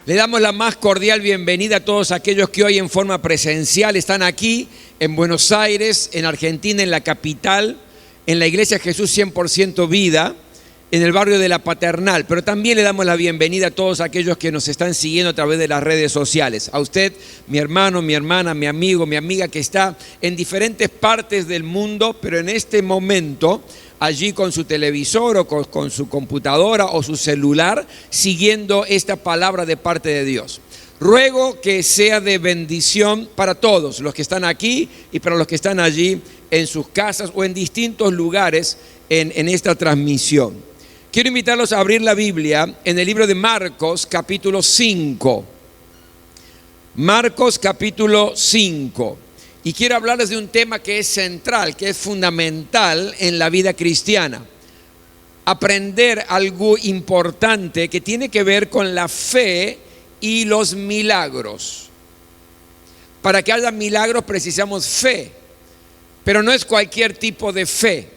Le damos la más cordial bienvenida a todos aquellos que hoy en forma presencial están aquí en Buenos Aires, en Argentina, en la capital, en la Iglesia Jesús 100% Vida, en el barrio de La Paternal. Pero también le damos la bienvenida a todos aquellos que nos están siguiendo a través de las redes sociales. A usted, mi hermano, mi hermana, mi amigo, mi amiga que está en diferentes partes del mundo, pero en este momento allí con su televisor o con su computadora o su celular, siguiendo esta palabra de parte de Dios. Ruego que sea de bendición para todos los que están aquí y para los que están allí en sus casas o en distintos lugares en esta transmisión. Quiero invitarlos a abrir la Biblia en el libro de Marcos, capítulo 5. Marcos, capítulo 5. Y quiero hablarles de un tema que es central, que es fundamental en la vida cristiana. Aprender algo importante que tiene que ver con la fe y los milagros. Para que haya milagros precisamos fe, pero no es cualquier tipo de fe.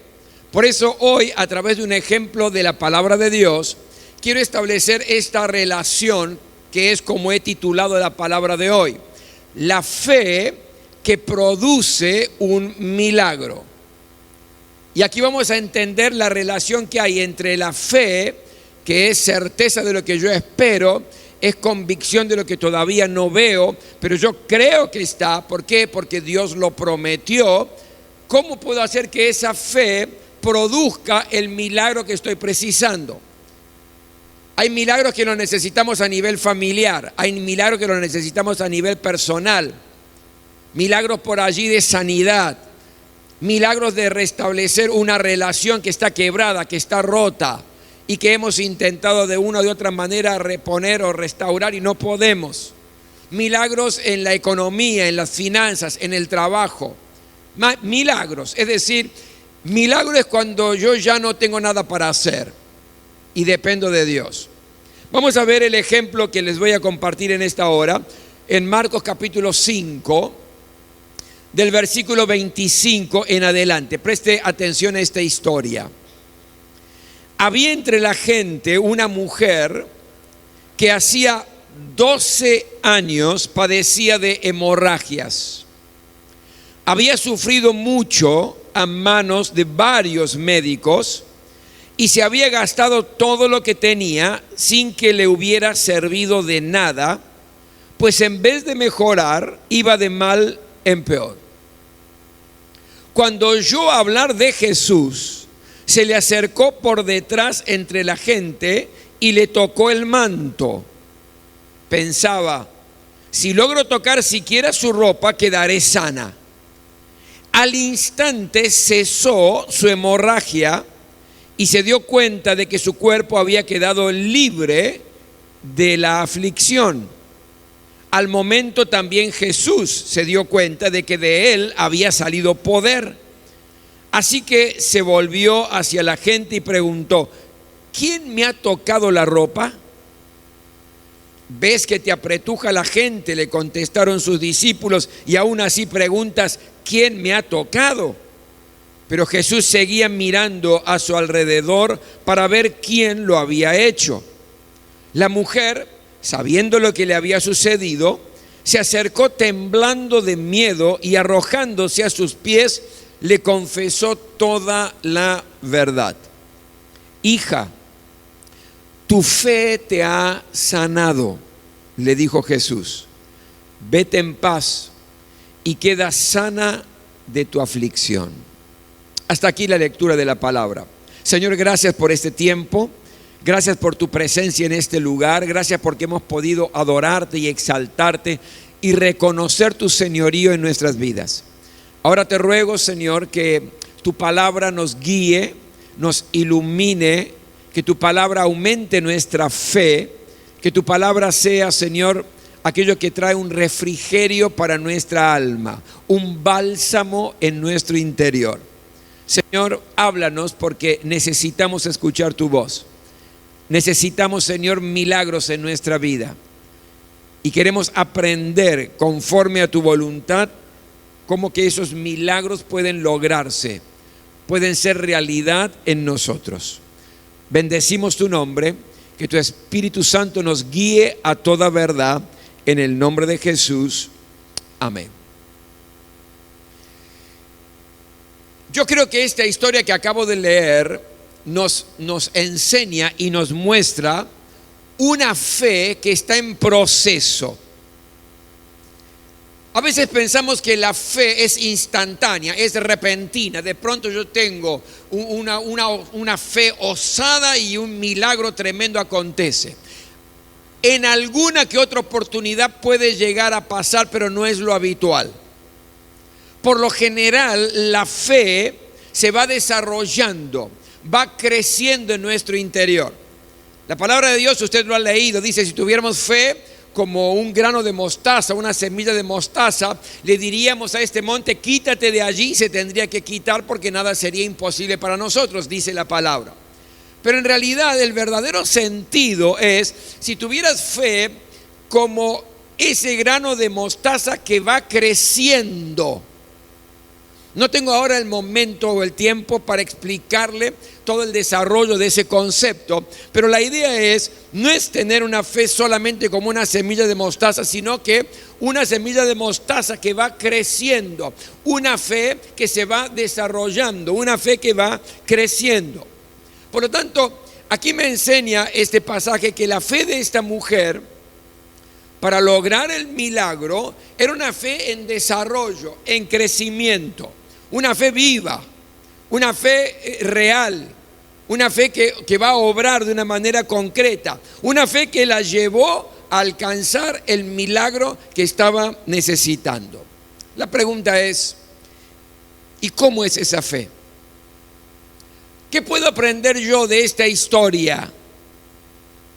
Por eso hoy, a través de un ejemplo de la palabra de Dios, quiero establecer esta relación que es como he titulado la palabra de hoy. La fe que produce un milagro. Y aquí vamos a entender la relación que hay entre la fe, que es certeza de lo que yo espero, es convicción de lo que todavía no veo, pero yo creo que está. ¿Por qué? Porque Dios lo prometió. ¿Cómo puedo hacer que esa fe produzca el milagro que estoy precisando? Hay milagros que los necesitamos a nivel familiar, hay milagros que los necesitamos a nivel personal. Milagros por allí de sanidad, milagros de restablecer una relación que está quebrada, que está rota y que hemos intentado de una o de otra manera reponer o restaurar y no podemos. Milagros en la economía, en las finanzas, en el trabajo. Milagros, es decir, milagro es cuando yo ya no tengo nada para hacer y dependo de Dios. Vamos a ver el ejemplo que les voy a compartir en esta hora en Marcos capítulo 5. Del versículo 25 en adelante. Preste atención a esta historia. Había entre la gente una mujer que hacía 12 años padecía de hemorragias. Había sufrido mucho a manos de varios médicos y se había gastado todo lo que tenía sin que le hubiera servido de nada, pues en vez de mejorar, iba de mal en peor. Cuando oyó hablar de Jesús, se le acercó por detrás entre la gente y le tocó el manto. Pensaba, si logro tocar siquiera su ropa, quedaré sana. Al instante cesó su hemorragia y se dio cuenta de que su cuerpo había quedado libre de la aflicción. Al momento también Jesús se dio cuenta de que de él había salido poder. Así que se volvió hacia la gente y preguntó, ¿quién me ha tocado la ropa? ¿Ves que te apretuja la gente?, le contestaron sus discípulos, y aún así preguntas, ¿quién me ha tocado? Pero Jesús seguía mirando a su alrededor para ver quién lo había hecho. La mujer, sabiendo lo que le había sucedido, se acercó temblando de miedo y arrojándose a sus pies, le confesó toda la verdad. Hija, tu fe te ha sanado, le dijo Jesús. Vete en paz y queda sana de tu aflicción. Hasta aquí la lectura de la palabra. Señor, gracias por este tiempo. Gracias por tu presencia en este lugar. Gracias porque hemos podido adorarte y exaltarte y reconocer tu señorío en nuestras vidas. Ahora te ruego, Señor, que tu palabra nos guíe, nos ilumine, que tu palabra aumente nuestra fe, que tu palabra sea, Señor, aquello que trae un refrigerio para nuestra alma, un bálsamo en nuestro interior. Señor, háblanos porque necesitamos escuchar tu voz. Necesitamos, Señor, milagros en nuestra vida y queremos aprender conforme a tu voluntad cómo que esos milagros pueden lograrse, pueden ser realidad en nosotros. Bendecimos tu nombre, que tu Espíritu Santo nos guíe a toda verdad, en el nombre de Jesús. Amén. Yo creo que esta historia que acabo de leer nos enseña y nos muestra una fe que está en proceso. A veces pensamos que la fe es instantánea, es repentina. De pronto yo tengo una fe osada y un milagro tremendo acontece. En alguna que otra oportunidad puede llegar a pasar, pero no es lo habitual. Por lo general, la fe se va desarrollando, va creciendo en nuestro interior. La palabra de Dios, usted lo ha leído, dice: si tuviéramos fe como un grano de mostaza, una semilla de mostaza, le diríamos a este monte: quítate de allí, se tendría que quitar, porque nada sería imposible para nosotros, dice la palabra. Pero en realidad el verdadero sentido es: si tuvieras fe como ese grano de mostaza que va creciendo. No tengo ahora el momento o el tiempo para explicarle todo el desarrollo de ese concepto, pero la idea no es tener una fe solamente como una semilla de mostaza, sino que una semilla de mostaza que va creciendo, una fe que se va desarrollando, una fe que va creciendo. Por lo tanto, aquí me enseña este pasaje que la fe de esta mujer, para lograr el milagro, era una fe en desarrollo, en crecimiento, una fe viva, una fe real, una fe que va a obrar de una manera concreta, una fe que la llevó a alcanzar el milagro que estaba necesitando. La pregunta es: ¿y cómo es esa fe? ¿Qué puedo aprender yo de esta historia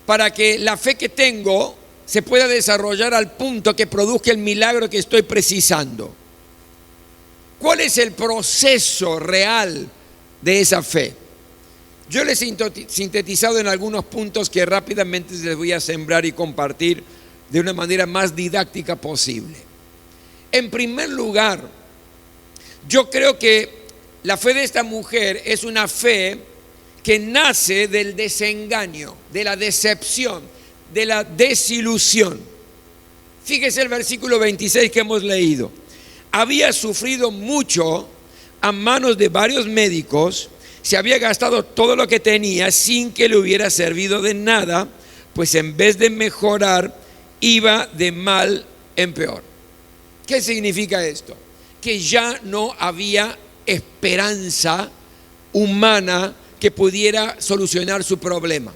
para que la fe que tengo se pueda desarrollar al punto que produzca el milagro que estoy precisando? ¿Cuál es el proceso real de esa fe? Yo les he sintetizado en algunos puntos que rápidamente les voy a sembrar y compartir de una manera más didáctica posible. En primer lugar, yo creo que la fe de esta mujer es una fe que nace del desengaño, de la decepción, de la desilusión. Fíjese el versículo 26 que hemos leído. Había sufrido mucho a manos de varios médicos, se había gastado todo lo que tenía sin que le hubiera servido de nada, pues en vez de mejorar, iba de mal en peor. ¿Qué significa esto? Que ya no había esperanza humana que pudiera solucionar su problema.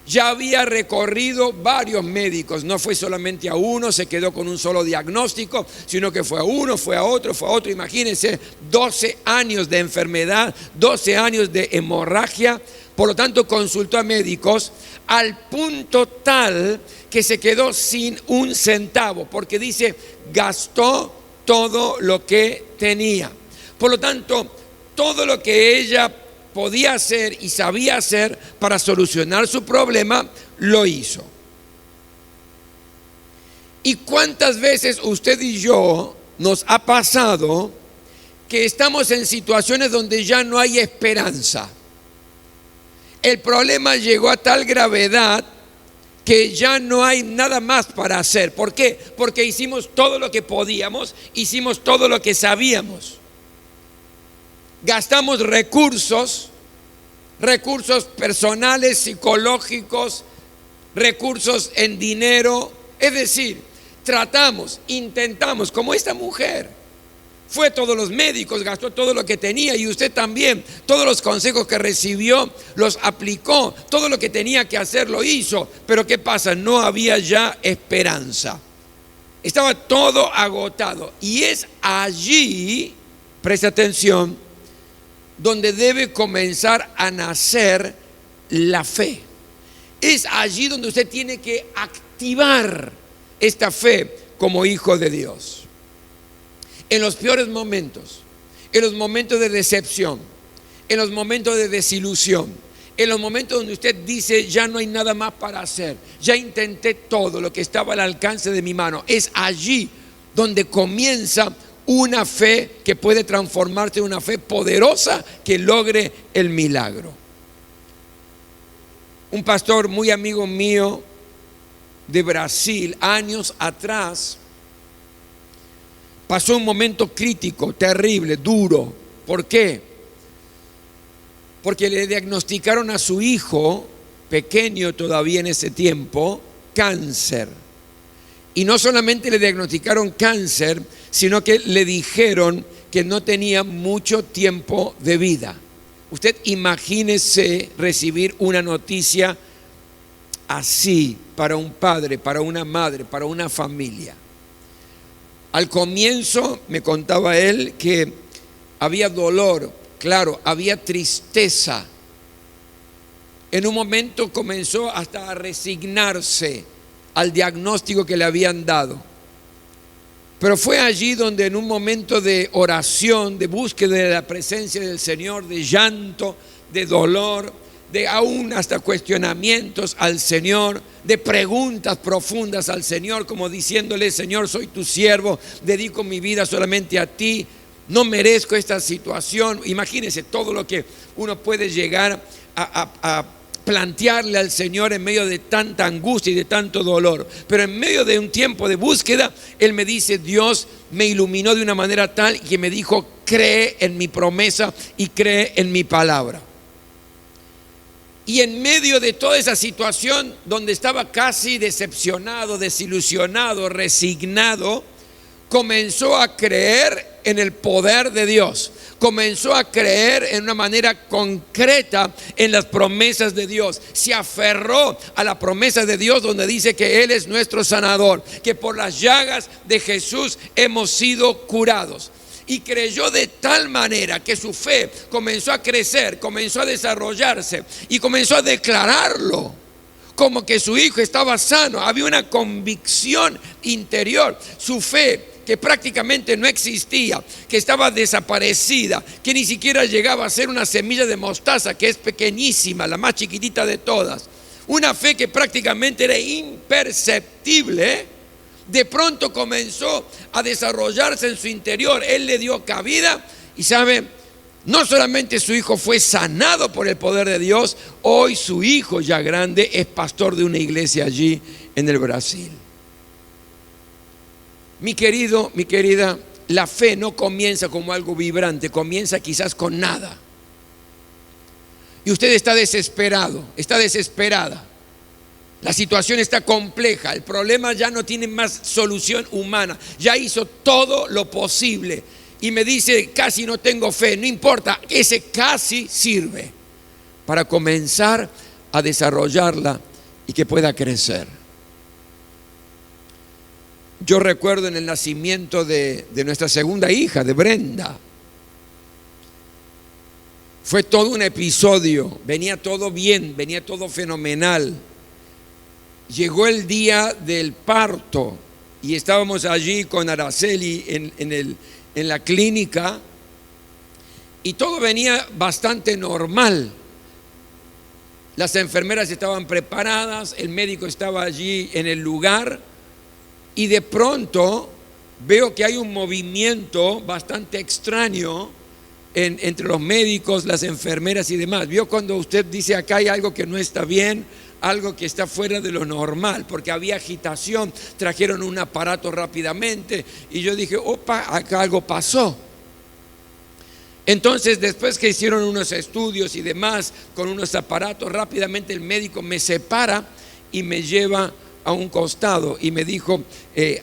Ya había recorrido varios médicos, no fue solamente a uno, se quedó con un solo diagnóstico, sino que fue a uno, fue a otro. Imagínense, 12 años de enfermedad, 12 años de hemorragia. Por lo tanto, consultó a médicos al punto tal que se quedó sin un centavo, porque dice, gastó todo lo que tenía. Por lo tanto, todo lo que ella podía hacer y sabía hacer para solucionar su problema, lo hizo. ¿Y cuántas veces usted y yo nos ha pasado que estamos en situaciones donde ya no hay esperanza? El problema llegó a tal gravedad que ya no hay nada más para hacer. ¿Por qué? Porque hicimos todo lo que podíamos, hicimos todo lo que sabíamos. Gastamos recursos personales, psicológicos, recursos en dinero. Es decir, intentamos, como esta mujer. Fue a todos los médicos, gastó todo lo que tenía, y usted también. Todos los consejos que recibió los aplicó, todo lo que tenía que hacer lo hizo. Pero ¿qué pasa? No había ya esperanza. Estaba todo agotado. Y es allí, preste atención, donde debe comenzar a nacer la fe. Es allí donde usted tiene que activar esta fe como hijo de Dios. En los peores momentos, en los momentos de decepción, en los momentos de desilusión, en los momentos donde usted dice, ya no hay nada más para hacer, ya intenté todo lo que estaba al alcance de mi mano, es allí donde comienza una fe que puede transformarse en una fe poderosa que logre el milagro. Un pastor muy amigo mío de Brasil, años atrás, pasó un momento crítico, terrible, duro. ¿Por qué? Porque le diagnosticaron a su hijo, pequeño todavía en ese tiempo, cáncer. Y no solamente le diagnosticaron cáncer, sino que le dijeron que no tenía mucho tiempo de vida. Usted imagínese recibir una noticia así para un padre, para una madre, para una familia. Al comienzo me contaba él que había dolor, claro, había tristeza. En un momento comenzó hasta a resignarse al diagnóstico que le habían dado. Pero fue allí donde en un momento de oración, de búsqueda de la presencia del Señor, de llanto, de dolor, de aún hasta cuestionamientos al Señor, de preguntas profundas al Señor, como diciéndole: Señor, soy tu siervo, dedico mi vida solamente a ti, no merezco esta situación. Imagínense todo lo que uno puede llegar a plantearle al Señor en medio de tanta angustia y de tanto dolor. Pero en medio de un tiempo de búsqueda, Él me dice: Dios me iluminó de una manera tal que me dijo: cree en mi promesa y cree en mi palabra. Y en medio de toda esa situación donde estaba casi decepcionado, desilusionado, resignado, comenzó a creer en el poder de Dios. Comenzó a creer en una manera concreta en las promesas de Dios. Se aferró a la promesa de Dios donde dice que Él es nuestro sanador, que por las llagas de Jesús hemos sido curados. Y creyó de tal manera que su fe comenzó a crecer, comenzó a desarrollarse y comenzó a declararlo como que su hijo estaba sano. Había una convicción interior. Su fe, que prácticamente no existía, que estaba desaparecida, que ni siquiera llegaba a ser una semilla de mostaza, que es pequeñísima, la más chiquitita de todas. Una fe que prácticamente era imperceptible, de pronto comenzó a desarrollarse en su interior. Él le dio cabida y sabe, no solamente su hijo fue sanado por el poder de Dios, hoy su hijo ya grande es pastor de una iglesia allí en el Brasil. Mi querido, mi querida, la fe no comienza como algo vibrante, comienza quizás con nada. Y usted está desesperado, está desesperada. La situación está compleja, el problema ya no tiene más solución humana. Ya hizo todo lo posible y me dice: casi no tengo fe. No importa, ese casi sirve para comenzar a desarrollarla y que pueda crecer. Yo recuerdo en el nacimiento de nuestra segunda hija, de Brenda. Fue todo un episodio, venía todo bien, venía todo fenomenal. Llegó el día del parto y estábamos allí con Araceli en la clínica y todo venía bastante normal. Las enfermeras estaban preparadas, el médico estaba allí en el lugar y de pronto veo que hay un movimiento bastante extraño entre los médicos, las enfermeras y demás. Vio cuando usted dice: acá hay algo que no está bien, algo que está fuera de lo normal, porque había agitación, trajeron un aparato rápidamente y yo dije: opa, acá algo pasó. Entonces, después que hicieron unos estudios y demás con unos aparatos, rápidamente el médico me separa y me lleva a un costado y me dijo: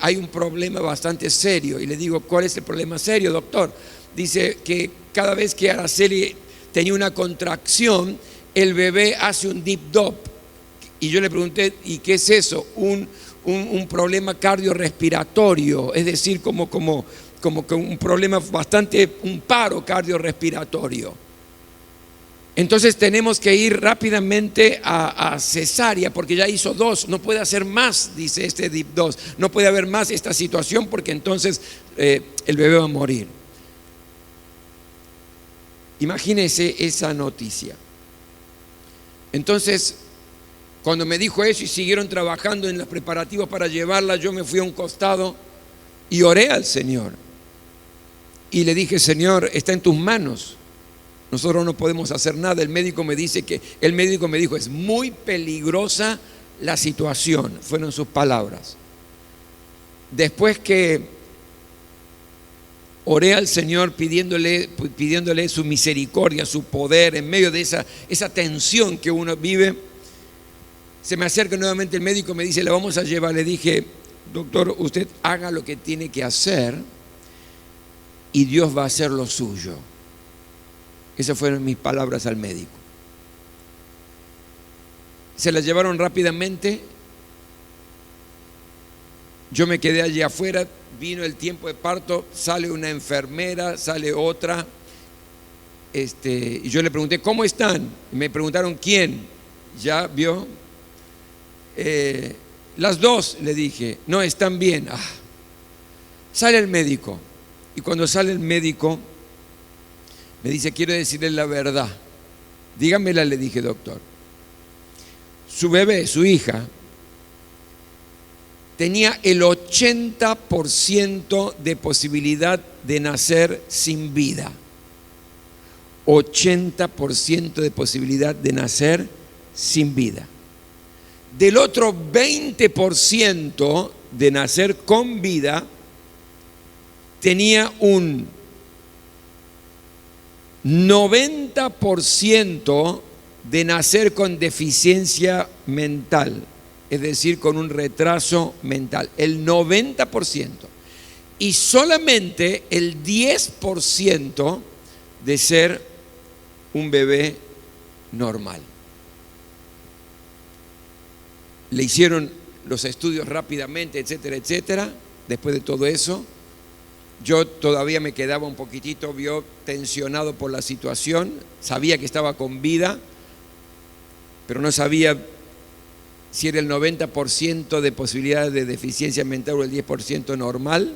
hay un problema bastante serio. Y le digo: ¿cuál es el problema serio, doctor? Dice que cada vez que Araceli tenía una contracción, el bebé hace un deep dop. Y yo le pregunté: ¿y qué es eso? Un problema cardiorrespiratorio, es decir, como que un problema bastante, un paro cardiorrespiratorio. Entonces tenemos que ir rápidamente a cesárea porque ya hizo 2, no puede hacer más, dice este deep 2, no puede haber más esta situación porque entonces el bebé va a morir. Imagínese esa noticia. Entonces, cuando me dijo eso y siguieron trabajando en los preparativos para llevarla, yo me fui a un costado y oré al Señor. Y le dije, Señor, está en tus manos. Nosotros no podemos hacer nada. El médico me dijo, es muy peligrosa la situación. Fueron sus palabras. Después que oré al Señor pidiéndole su misericordia, su poder, en medio de esa tensión que uno vive, se me acerca nuevamente el médico, me dice, la vamos a llevar. Le dije, doctor, usted haga lo que tiene que hacer y Dios va a hacer lo suyo. Esas fueron mis palabras al médico. Se la llevaron rápidamente. Yo me quedé allí afuera, vino el tiempo de parto, sale una enfermera, sale otra. Y yo le pregunté, ¿cómo están? Y me preguntaron, ¿quién? ¿Ya vio? Las dos, le dije, no, están bien. Sale el médico. Y cuando sale el médico, me dice, quiero decirle la verdad. Dígamela, le dije, doctor. Su bebé, su hija, tenía el 80% de posibilidad de nacer sin vida. 80% de posibilidad de nacer sin vida. Del otro 20% de nacer con vida, tenía un 90% de nacer con deficiencia mental, es decir, con un retraso mental, el 90%, y solamente el 10% de ser un bebé normal. Le hicieron los estudios rápidamente, etcétera, etcétera. Después de todo eso, yo todavía me quedaba un poquitito tensionado por la situación, sabía que estaba con vida, pero no sabía si era el 90% de posibilidad de deficiencia mental o el 10% normal.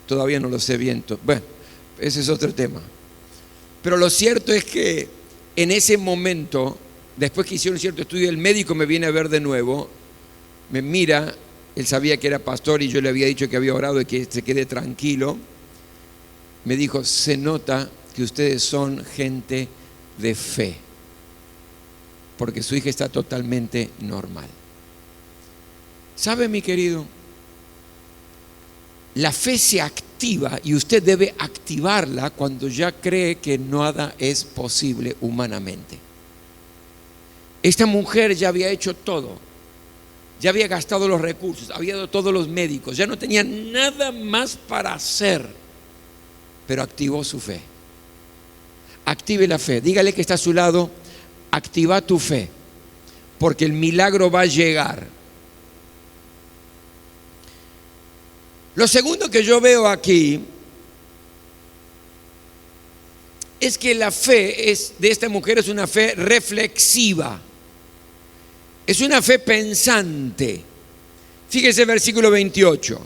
Todavía no lo sé bien. Bueno, ese es otro tema. Pero lo cierto es que en ese momento, después que hicieron cierto estudio, el médico me viene a ver de nuevo, me mira, él sabía que era pastor y yo le había dicho que había orado y que se quede tranquilo. Me dijo, se nota que ustedes son gente de fe, porque su hija está totalmente normal. ¿Sabe, mi querido? La fe se activa y usted debe activarla cuando ya cree que nada es posible humanamente. Esta mujer ya había hecho todo, ya había gastado los recursos, había dado todos los médicos, ya no tenía nada más para hacer, pero activó su fe. Active la fe, dígale que está a su lado, activa tu fe, porque el milagro va a llegar. Lo segundo que yo veo aquí es que la fe de esta mujer es una fe reflexiva, es una fe pensante. Fíjese versículo 28.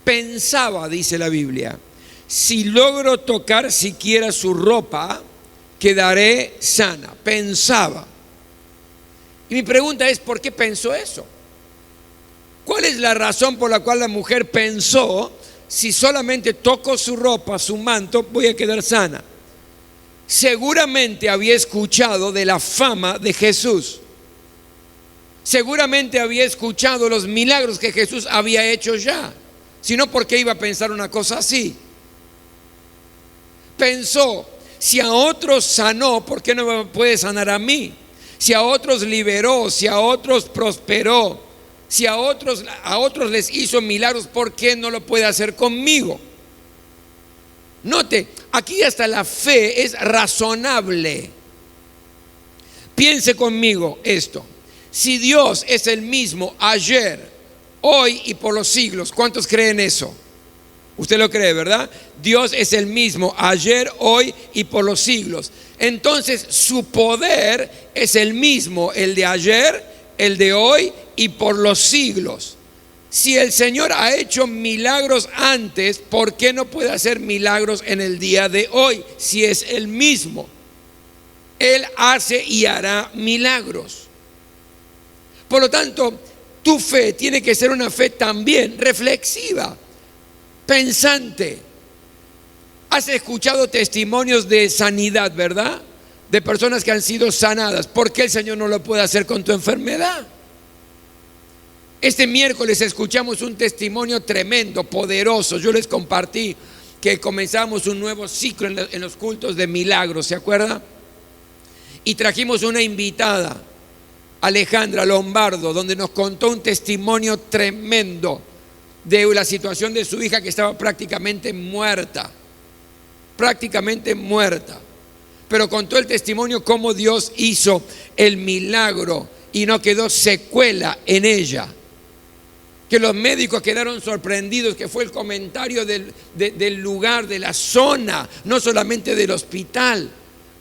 Pensaba, dice la Biblia, si logro tocar siquiera su ropa, quedaré sana. Pensaba. Y mi pregunta es, ¿por qué pensó eso? ¿Cuál es la razón por la cual la mujer pensó, si solamente toco su ropa, su manto, voy a quedar sana? Seguramente había escuchado de la fama de Jesús. Seguramente había escuchado los milagros que Jesús había hecho ya. Si no, ¿por qué iba a pensar una cosa así? Pensó, si a otros sanó, ¿por qué no me puede sanar a mí? Si a otros liberó, si a otros prosperó, si a otros les hizo milagros, ¿por qué no lo puede hacer conmigo? Note, aquí hasta la fe es razonable. Piense conmigo esto. Si Dios es el mismo ayer, hoy y por los siglos, ¿cuántos creen eso? Usted lo cree, ¿verdad? Dios es el mismo ayer, hoy y por los siglos. Entonces su poder es el mismo, el de ayer, el de hoy y por los siglos. Si el Señor ha hecho milagros antes, ¿por qué no puede hacer milagros en el día de hoy? Si es el mismo, Él hace y hará milagros. Por lo tanto, tu fe tiene que ser una fe también reflexiva, pensante. Has escuchado testimonios de sanidad, ¿verdad? De personas que han sido sanadas. ¿Por qué el Señor no lo puede hacer con tu enfermedad? Este miércoles escuchamos un testimonio tremendo, poderoso. Yo les compartí que comenzamos un nuevo ciclo en los cultos de milagros, ¿se acuerda? Y trajimos una invitada, Alejandra Lombardo, donde nos contó un testimonio tremendo de la situación de su hija que estaba prácticamente muerta. Pero contó el testimonio cómo Dios hizo el milagro y no quedó secuela en ella. Que los médicos quedaron sorprendidos, que fue el comentario del lugar, de la zona, no solamente del hospital,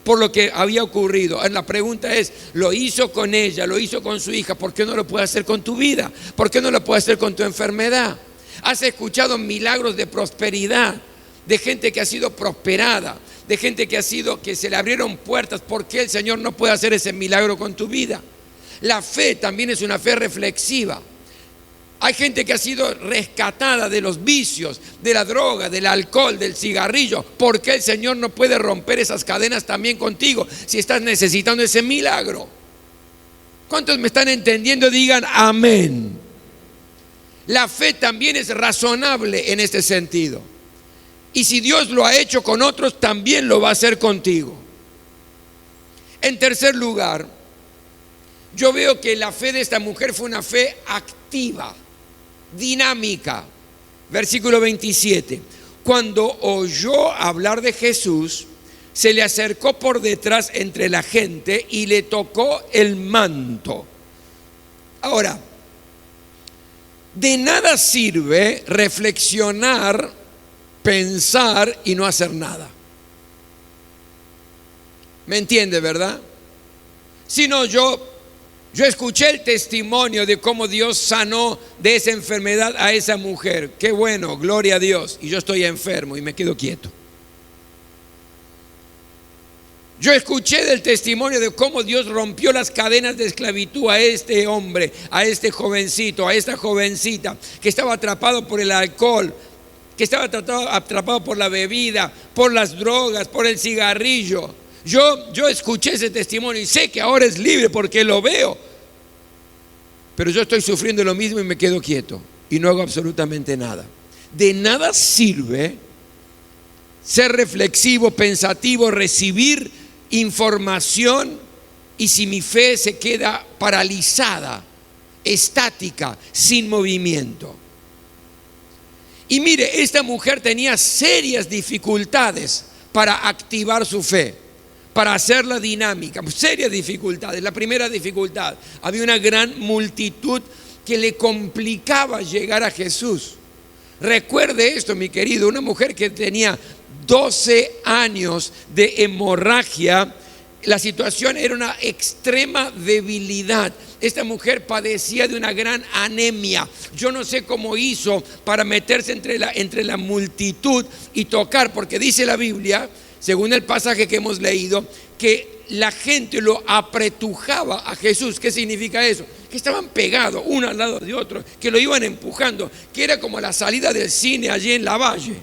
por lo que había ocurrido. La pregunta es, lo hizo con ella, lo hizo con su hija, ¿por qué no lo puede hacer con tu vida? ¿Por qué no lo puede hacer con tu enfermedad? Has escuchado milagros de prosperidad, de gente que ha sido prosperada, de gente que se le abrieron puertas. ¿Por qué el Señor no puede hacer ese milagro con tu vida? La fe también es una fe reflexiva. Hay gente que ha sido rescatada de los vicios, de la droga, del alcohol, del cigarrillo. ¿Por qué el Señor no puede romper esas cadenas también contigo si estás necesitando ese milagro? ¿Cuántos me están entendiendo? Digan amén. La fe también es razonable en este sentido. Y si Dios lo ha hecho con otros, también lo va a hacer contigo. En tercer lugar, yo veo que la fe de esta mujer fue una fe activa, dinámica. Versículo 27. Cuando oyó hablar de Jesús, se le acercó por detrás entre la gente y le tocó el manto. Ahora, de nada sirve reflexionar, pensar y no hacer nada. ¿Me entiende, verdad? Si no, yo escuché el testimonio de cómo Dios sanó de esa enfermedad a esa mujer. Qué bueno, gloria a Dios. Y yo estoy enfermo y me quedo quieto. Yo escuché del testimonio de cómo Dios rompió las cadenas de esclavitud a este hombre, a este jovencito, a esta jovencita que estaba atrapado por el alcohol, que estaba atrapado por la bebida, por las drogas, por el cigarrillo. Yo escuché ese testimonio y sé que ahora es libre porque lo veo. Pero yo estoy sufriendo lo mismo y me quedo quieto y no hago absolutamente nada. De nada sirve ser reflexivo, pensativo, recibir información y si mi fe se queda paralizada, estática, sin movimiento. Y mire, esta mujer tenía serias dificultades para activar su fe, para hacerla dinámica, serias dificultades. La primera dificultad, había una gran multitud que le complicaba llegar a Jesús. Recuerde esto, mi querido, una mujer que tenía 12 años de hemorragia, la situación era una extrema debilidad. Esta mujer padecía de una gran anemia. Yo no sé cómo hizo para meterse entre la multitud y tocar, porque dice la Biblia, según el pasaje que hemos leído, que la gente lo apretujaba a Jesús. ¿Qué significa eso? Que estaban pegados uno al lado de otro, que lo iban empujando, que era como la salida del cine allí en Lavalle,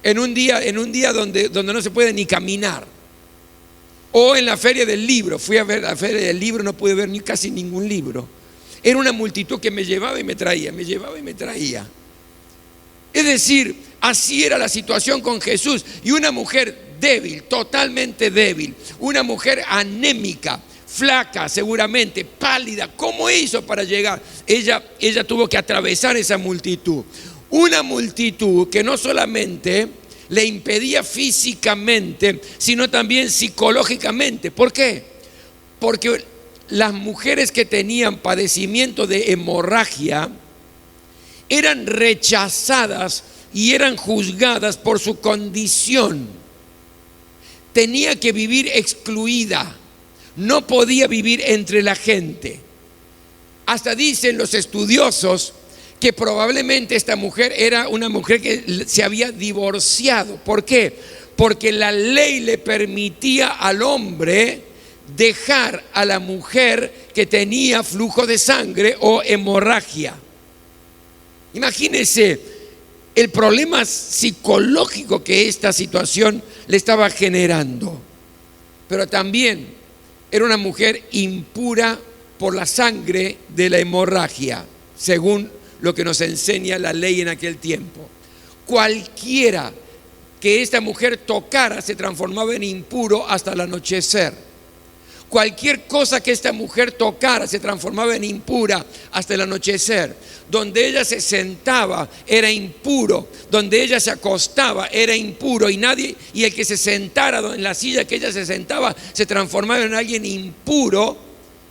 en un día donde no se puede ni caminar. O en la feria del libro, fui a ver la feria del libro, no pude ver casi ningún libro. Era una multitud que me llevaba y me traía, me llevaba y me traía. Es decir, así era la situación con Jesús. Y una mujer débil, totalmente débil, una mujer anémica, flaca seguramente, pálida. ¿Cómo hizo para llegar? Ella tuvo que atravesar esa multitud. Una multitud que no solamente le impedía físicamente, sino también psicológicamente. ¿Por qué? Porque las mujeres que tenían padecimiento de hemorragia eran rechazadas y eran juzgadas por su condición. Tenía que vivir excluida, no podía vivir entre la gente. Hasta dicen los estudiosos que probablemente esta mujer era una mujer que se había divorciado. ¿Por qué? Porque la ley le permitía al hombre dejar a la mujer que tenía flujo de sangre o hemorragia. Imagínense el problema psicológico que esta situación le estaba generando. Pero también era una mujer impura por la sangre de la hemorragia, según lo que nos enseña la ley en aquel tiempo. Cualquiera que esta mujer tocara se transformaba en impuro hasta el anochecer. Cualquier cosa que esta mujer tocara se transformaba en impura hasta el anochecer. Donde ella se sentaba era impuro, donde ella se acostaba era impuro, y el que se sentara en la silla que ella se sentaba se transformaba en alguien impuro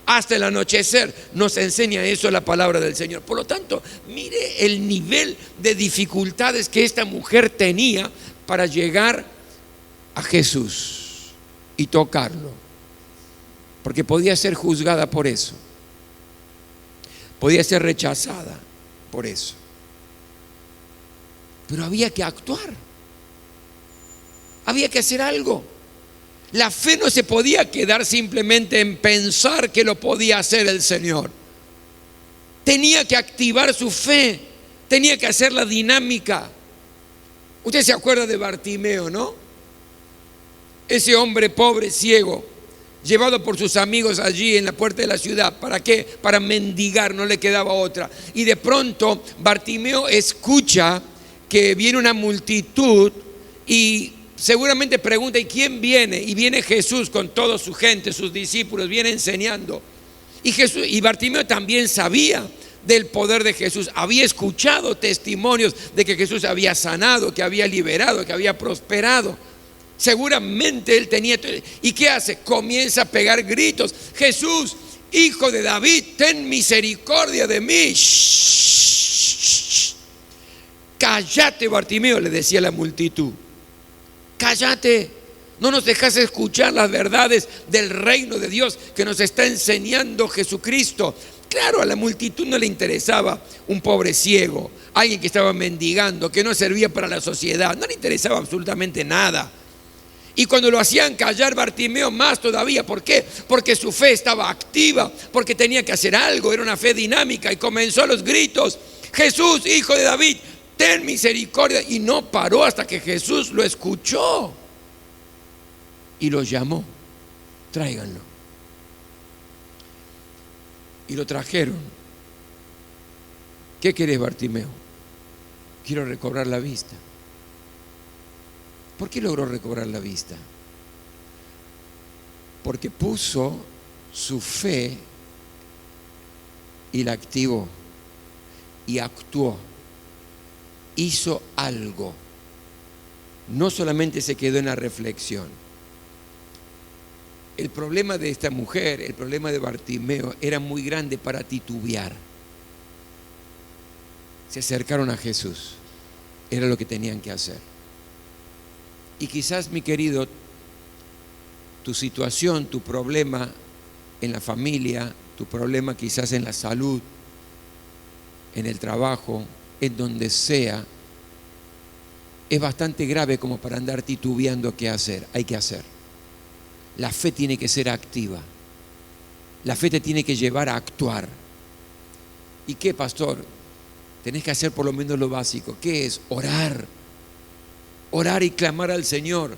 hasta el anochecer. Nos enseña eso la palabra del Señor. Por lo tanto, mire el nivel de dificultades que esta mujer tenía para llegar a Jesús y tocarlo. Porque podía ser juzgada por eso. Podía ser rechazada por eso. Pero había que actuar. Había que hacer algo. La fe no se podía quedar simplemente en pensar que lo podía hacer el Señor. Tenía que activar su fe. Tenía que hacer la dinámica. Usted se acuerda de Bartimeo, ¿no? Ese hombre pobre, ciego, llevado por sus amigos allí en la puerta de la ciudad. ¿Para qué? Para mendigar, no le quedaba otra. Y de pronto Bartimeo escucha que viene una multitud y seguramente pregunta: ¿y quién viene? Y viene Jesús con toda su gente, sus discípulos, viene enseñando. Y Bartimeo también sabía del poder de Jesús, había escuchado testimonios de que Jesús había sanado, que había liberado, que había prosperado. Seguramente él tenía. ¿Y qué hace? Comienza a pegar gritos: Jesús, hijo de David, ten misericordia de mí. Cállate, Bartimeo, le decía la multitud. Cállate, no nos dejas escuchar las verdades del reino de Dios que nos está enseñando Jesucristo. Claro, a la multitud no le interesaba un pobre ciego, alguien que estaba mendigando, que no servía para la sociedad, no le interesaba absolutamente nada. Y cuando lo hacían callar, Bartimeo más todavía. ¿Por qué? Porque su fe estaba activa, porque tenía que hacer algo, era una fe dinámica, y comenzó los gritos: Jesús, hijo de David, ten misericordia. Y no paró hasta que Jesús lo escuchó y lo llamó: tráiganlo. Y lo trajeron. ¿Qué querés, Bartimeo? Quiero recobrar la vista. ¿Por qué logró recobrar la vista? Porque puso su fe y la activó y actuó. Hizo algo. No solamente se quedó en la reflexión. El problema de esta mujer, el problema de Bartimeo, era muy grande para titubear. Se acercaron a Jesús. Era lo que tenían que hacer. Y quizás, mi querido, tu situación, tu problema en la familia, tu problema quizás en la salud, en el trabajo, en donde sea, es bastante grave como para andar titubeando qué hacer. Hay que hacer. La fe tiene que ser activa. La fe te tiene que llevar a actuar. ¿Y qué, pastor? Tenés que hacer por lo menos lo básico. ¿Qué es? Orar. Orar y clamar al Señor.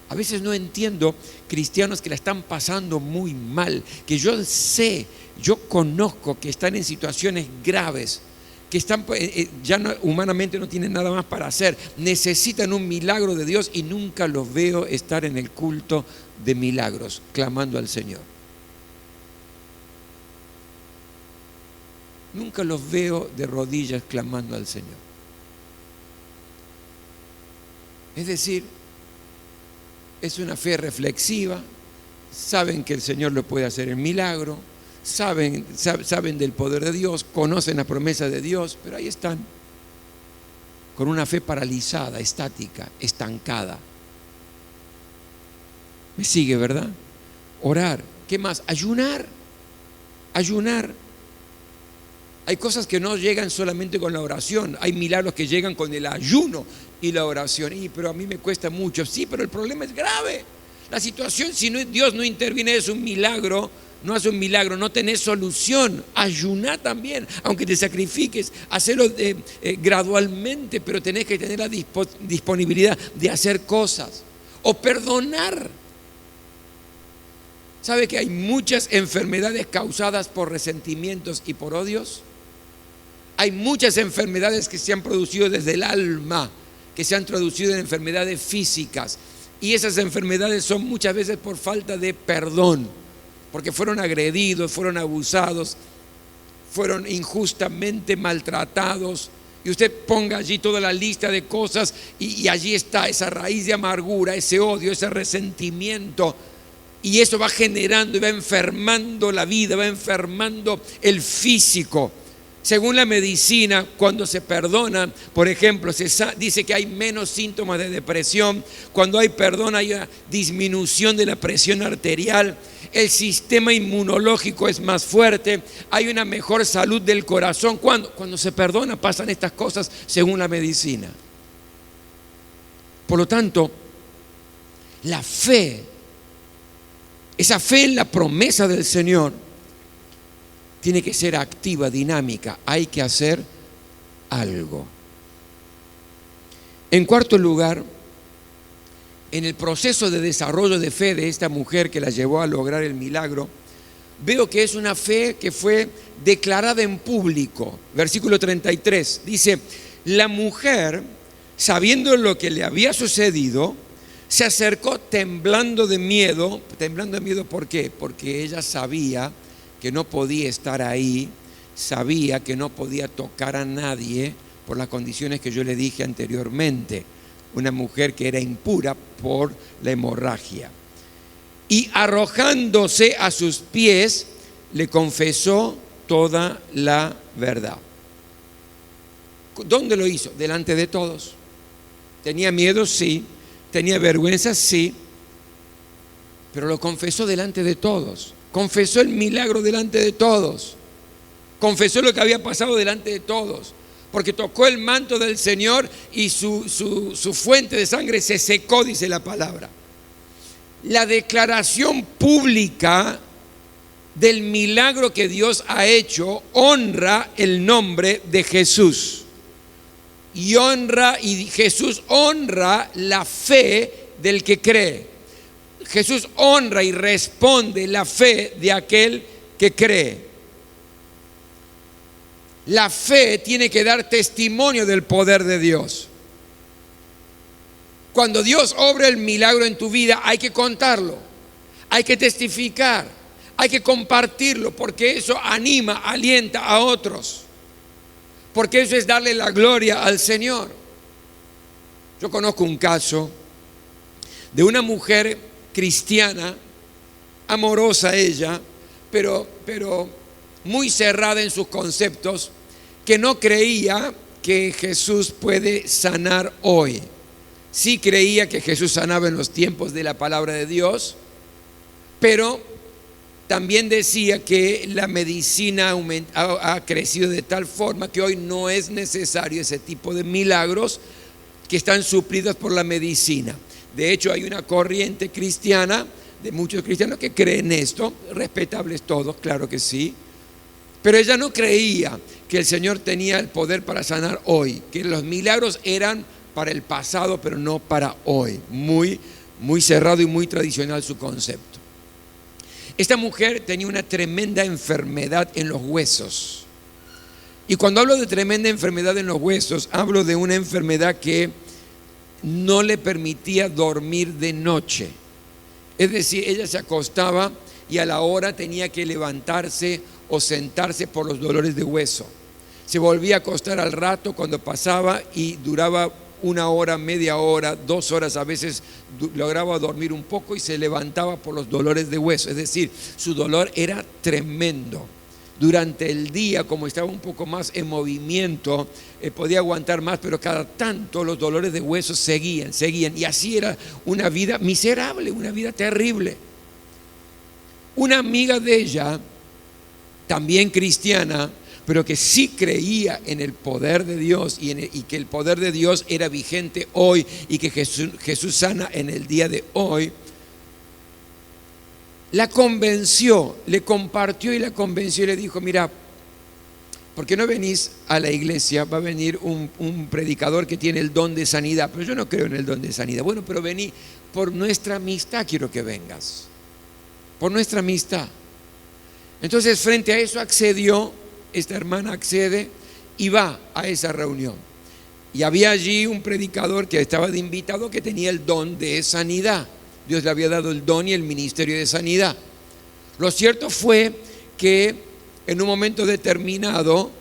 A veces no entiendo cristianos que la están pasando muy mal, que yo sé, yo conozco que están en situaciones graves, que están ya humanamente no tienen nada más para hacer, necesitan un milagro de Dios y nunca los veo estar en el culto de milagros, clamando al Señor. Nunca los veo de rodillas clamando al Señor. Es decir, es una fe reflexiva, saben que el Señor lo puede hacer en milagro, saben del poder de Dios, conocen la promesa de Dios, pero ahí están, con una fe paralizada, estática, estancada. ¿Me sigue, verdad? Orar. ¿Qué más? Ayunar. Ayunar. Hay cosas que no llegan solamente con la oración, hay milagros que llegan con el ayuno y la oración. Pero a mí me cuesta mucho. Sí, pero el problema es grave. La situación, si Dios no interviene, es un milagro no hace un milagro, no tenés solución, ayuná también, aunque te sacrifiques, hacelo gradualmente, pero tenés que tener la disponibilidad de hacer cosas o perdonar. ¿Sabe que hay muchas enfermedades causadas por resentimientos y por odios? Hay muchas enfermedades que se han producido desde el alma, que se han traducido en enfermedades físicas. Y esas enfermedades son muchas veces por falta de perdón, porque fueron agredidos, fueron abusados, fueron injustamente maltratados. Y usted ponga allí toda la lista de cosas y allí está esa raíz de amargura, ese odio, ese resentimiento. Y eso va generando y va enfermando la vida, va enfermando el físico. Según la medicina, cuando se perdona, por ejemplo, se dice que hay menos síntomas de depresión. Cuando hay perdón hay una disminución de la presión arterial. El sistema inmunológico es más fuerte. Hay una mejor salud del corazón. Cuando se perdona pasan estas cosas según la medicina. Por lo tanto, la fe, esa fe en la promesa del Señor, tiene que ser activa, dinámica. Hay que hacer algo. En cuarto lugar, en el proceso de desarrollo de fe de esta mujer que la llevó a lograr el milagro, veo que es una fe que fue declarada en público. Versículo 33 dice: la mujer, sabiendo lo que le había sucedido, se acercó temblando de miedo. ¿Temblando de miedo por qué? Porque ella sabía que no podía estar ahí, sabía que no podía tocar a nadie por las condiciones que yo le dije anteriormente. Una mujer que era impura por la hemorragia. Y arrojándose a sus pies, le confesó toda la verdad. ¿Dónde lo hizo? Delante de todos. ¿Tenía miedo? Sí. ¿Tenía vergüenza? Sí. Pero lo confesó delante de todos. Confesó el milagro delante de todos. Confesó lo que había pasado delante de todos. Porque tocó el manto del Señor y su fuente de sangre se secó, dice la palabra. La declaración pública del milagro que Dios ha hecho honra el nombre de Jesús. Y Jesús honra la fe del que cree. Jesús honra y responde la fe de aquel que cree. La fe tiene que dar testimonio del poder de Dios. Cuando Dios obra el milagro en tu vida, hay que contarlo, hay que testificar, hay que compartirlo, porque eso anima, alienta a otros, porque eso es darle la gloria al Señor. Yo conozco un caso de una mujer cristiana, amorosa ella, pero muy cerrada en sus conceptos, que no creía que Jesús puede sanar hoy. Sí creía que Jesús sanaba en los tiempos de la palabra de Dios, pero también decía que la medicina ha crecido de tal forma que hoy no es necesario ese tipo de milagros que están suplidos por la medicina. De hecho, hay una corriente cristiana, de muchos cristianos que creen esto, respetables todos, claro que sí, pero ella no creía que el Señor tenía el poder para sanar hoy, que los milagros eran para el pasado, pero no para hoy. Muy cerrado y muy tradicional su concepto. Esta mujer tenía una tremenda enfermedad en los huesos. Y cuando hablo de tremenda enfermedad en los huesos, hablo de una enfermedad que no le permitía dormir de noche. Es decir, ella se acostaba y a la hora tenía que levantarse o sentarse por los dolores de hueso. Se volvía a acostar al rato cuando pasaba y duraba 1 hora, media hora, 2 horas, a veces lograba dormir un poco y se levantaba por los dolores de hueso. Es decir, su dolor era tremendo. Durante el día, como estaba un poco más en movimiento, podía aguantar más, pero cada tanto los dolores de hueso seguían. Y así era una vida miserable, una vida terrible. Una amiga de ella, también cristiana, pero que sí creía en el poder de Dios y que el poder de Dios era vigente hoy y que Jesús sana en el día de hoy, la convenció, le compartió y la convenció y le dijo, mira, ¿por qué no venís a la iglesia? Va a venir un predicador que tiene el don de sanidad, pero yo no creo en el don de sanidad. Bueno, pero vení, por nuestra amistad quiero que vengas, por nuestra amistad. Entonces, frente a eso accedió, esta hermana accede y va a esa reunión. Y había allí un predicador que estaba de invitado que tenía el don de sanidad. Dios le había dado el don y el ministerio de sanidad. Lo cierto fue que en un momento determinado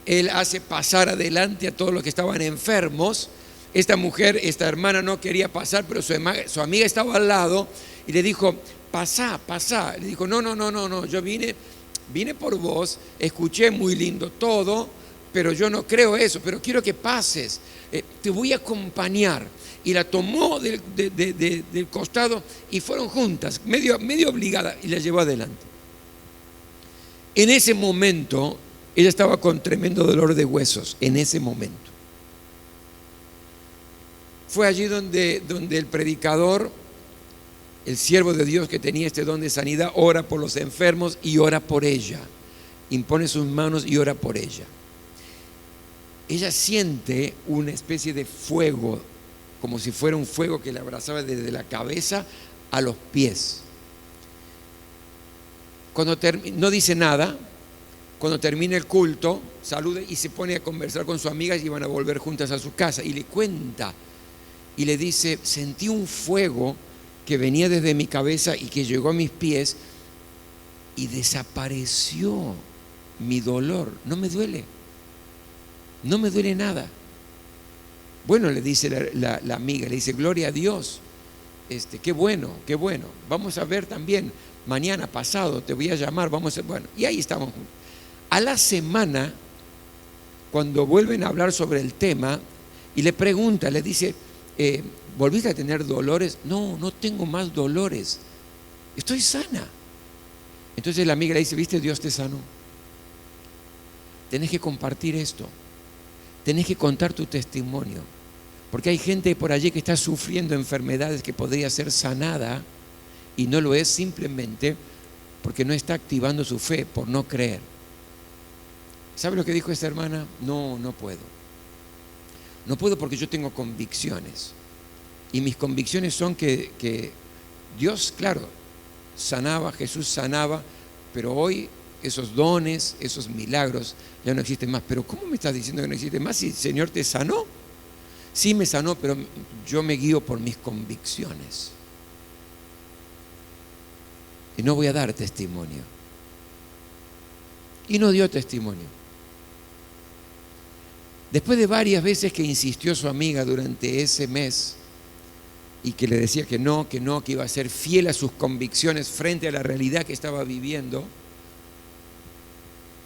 él hace pasar adelante a todos los que estaban enfermos. Esta mujer, esta hermana no quería pasar, pero su amiga estaba al lado y le dijo, pasá. Le dijo, no, yo vine por vos, escuché muy lindo todo, pero yo no creo eso, pero quiero que pases, te voy a acompañar. Y la tomó del costado y fueron juntas, medio obligada, y la llevó adelante. En ese momento, ella estaba con tremendo dolor de huesos, en ese momento. Fue allí donde el predicador, el siervo de Dios que tenía este don de sanidad, ora por los enfermos y ora por ella. Impone sus manos y ora por ella. Ella siente una especie de fuego, como si fuera un fuego que le abrazaba desde la cabeza a los pies. Cuando no dice nada, cuando termina el culto, saluda y se pone a conversar con sus amigas y van a volver juntas a su casa. Y le cuenta y le dice, sentí un fuego que venía desde mi cabeza y que llegó a mis pies y desapareció mi dolor. No me duele nada. Bueno, le dice la amiga, le dice, gloria a Dios, qué bueno. Vamos a ver también, mañana pasado te voy a llamar, bueno, y ahí estamos. A la semana, cuando vuelven a hablar sobre el tema, y le pregunta, le dice, ¿volviste a tener dolores? No tengo más dolores, estoy sana. Entonces la amiga le dice, ¿viste? Dios te sanó. Tenés que compartir esto. Tenés que contar tu testimonio, porque hay gente por allí que está sufriendo enfermedades que podría ser sanada y no lo es simplemente porque no está activando su fe, por no creer. ¿Sabe lo que dijo esta hermana? No puedo. No puedo porque yo tengo convicciones y mis convicciones son que Dios, claro, sanaba, Jesús sanaba, pero hoy esos dones, esos milagros ya no existen más. Pero ¿cómo me estás diciendo que no existen más si el Señor te sanó? Sí me sanó, pero yo me guío por mis convicciones y no voy a dar testimonio. Y no dio testimonio. Después de varias veces que insistió su amiga durante ese mes y que le decía que no, que iba a ser fiel a sus convicciones frente a la realidad que estaba viviendo,